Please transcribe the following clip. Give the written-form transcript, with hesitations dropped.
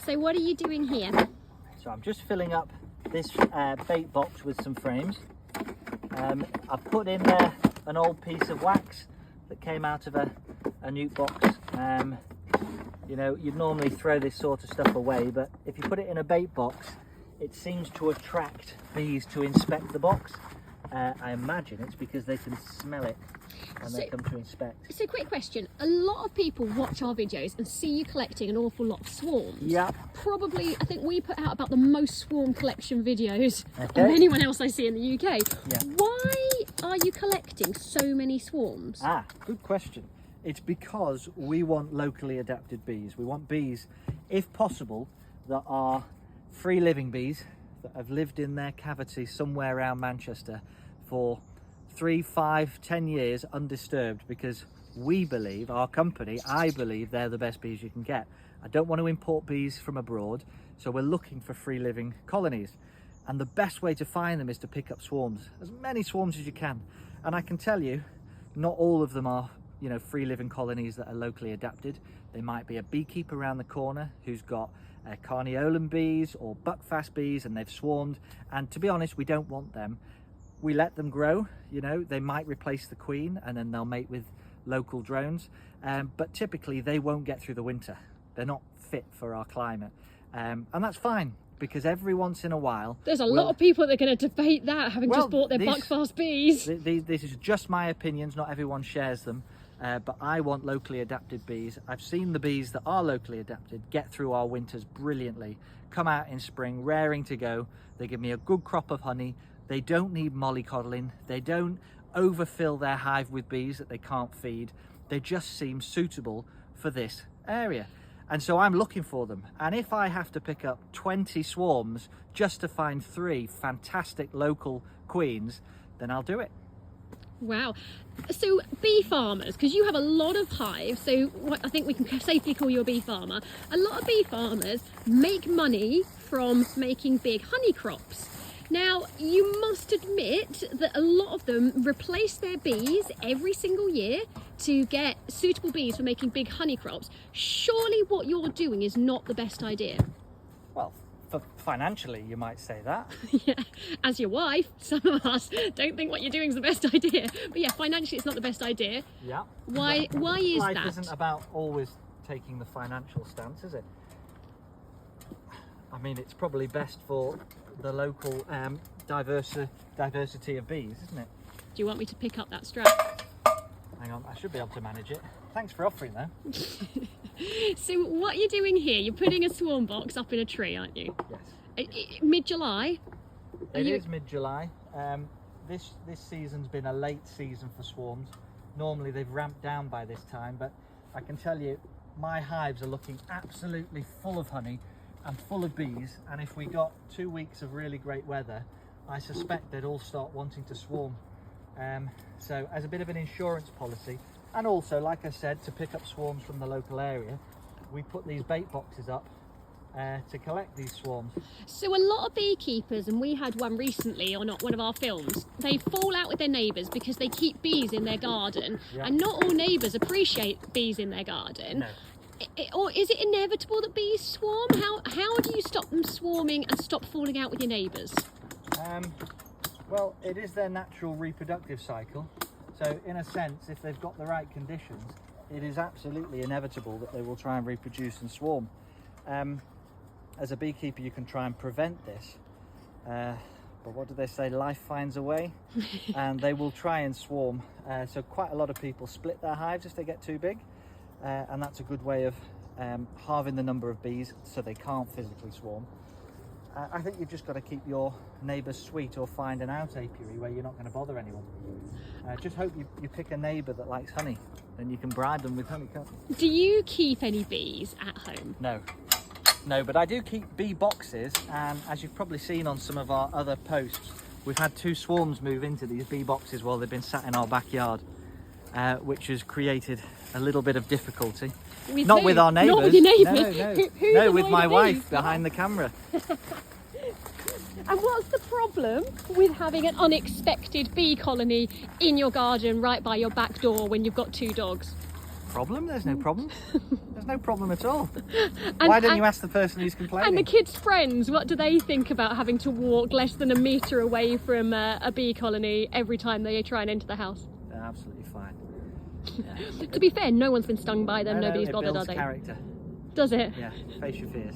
So what are you doing here? So I'm just filling up this bait box with some frames. I've put in there an old piece of wax that came out of a newt box. You know, you'd normally throw this sort of stuff away, but if you put it in a bait box, it seems to attract bees to inspect the box. I imagine it's because they can smell it and they come to inspect. So quick question, a lot of people watch our videos and see you collecting an awful lot of swarms. Yeah. Probably, I think we put out about the most swarm collection videos of anyone else I see in the UK. Yeah. Why are you collecting so many swarms? Good question. It's because we want locally adapted bees. We want bees, if possible, that are free living bees that have lived in their cavity somewhere around Manchester for 3, 5, 10 years undisturbed, because we believe, our company, I believe they're the best bees you can get. I don't want to import bees from abroad, so we're looking for free living colonies. And the best way to find them is to pick up swarms, as many swarms as you can. And I can tell you, not all of them are, you know, free living colonies that are locally adapted. There might be a beekeeper around the corner who's got Carniolan bees or buckfast bees and they've swarmed, and to be honest, we don't want them. We let them grow, you know, they might replace the queen and then they'll mate with local drones, but typically they won't get through the winter. They're not fit for our climate, and that's fine, because every once in a while there's a lot of people that are going to debate that, having just bought their buckfast bees. This is just my opinions, not everyone shares them. But I want locally adapted bees. I've seen the bees that are locally adapted get through our winters brilliantly, come out in spring raring to go. They give me a good crop of honey. They don't need mollycoddling. They don't overfill their hive with bees that they can't feed. They just seem suitable for this area. And so I'm looking for them. And if I have to pick up 20 swarms just to find 3 fantastic local queens, then I'll do it. Wow. So bee farmers, because you have a lot of hives, so I think we can safely call you a bee farmer. A lot of bee farmers make money from making big honey crops. Now, you must admit that a lot of them replace their bees every single year to get suitable bees for making big honey crops. Surely what you're doing is not the best idea. Well, financially, you might say that. Yeah, as your wife, some of us don't think what you're doing is the best idea. But yeah, financially, it's not the best idea. Yeah. Why is that? Life isn't about always taking the financial stance, is it? I mean, it's probably best for the local diversity of bees, isn't it? Do you want me to pick up that strap? Hang on, I should be able to manage it. Thanks for offering, though. So what you're doing here, you're putting a swarm box up in a tree, aren't you? Yes. Mid-July? It is mid-July. This season's been a late season for swarms. Normally they've ramped down by this time, but I can tell you my hives are looking absolutely full of honey and full of bees, and if we got 2 weeks of really great weather, I suspect they'd all start wanting to swarm. So as a bit of an insurance policy, and also, like I said, to pick up swarms from the local area, we put these bait boxes up to collect these swarms. So a lot of beekeepers, and we had one recently on one of our films, they fall out with their neighbours because they keep bees in their garden, and not all neighbours appreciate bees in their garden. No. Or is it inevitable that bees swarm? How do you stop them swarming and stop falling out with your neighbours? Well, it is their natural reproductive cycle. So in a sense, if they've got the right conditions, it is absolutely inevitable that they will try and reproduce and swarm. As a beekeeper, you can try and prevent this. But what do they say? Life finds a way, and they will try and swarm. So quite a lot of people split their hives if they get too big. And that's a good way of halving the number of bees so they can't physically swarm. I think you've just got to keep your neighbours sweet, or find an out apiary where you're not going to bother anyone. Just hope you pick a neighbour that likes honey, and you can bribe them with honey, can't you? Do you keep any bees at home? No, but I do keep bee boxes, and as you've probably seen on some of our other posts, we've had 2 swarms move into these bee boxes while they've been sat in our backyard, which has created a little bit of difficulty. Not with our neighbours. Not with your neighbours. No, with my wife behind the camera. And what's the problem with having an unexpected bee colony in your garden right by your back door when you've got 2 dogs? problem. There's no problem. There's no problem at all. And- Why don't you ask the person who's complaining? And the kids' friends, what do they think about having to walk less than a metre away from a bee colony every time they try and enter the house? They're absolutely fine. Yeah. To be fair, no one's been stung by them, No, nobody's it bothered, are builds they? character. Does it? Yeah, face your fears.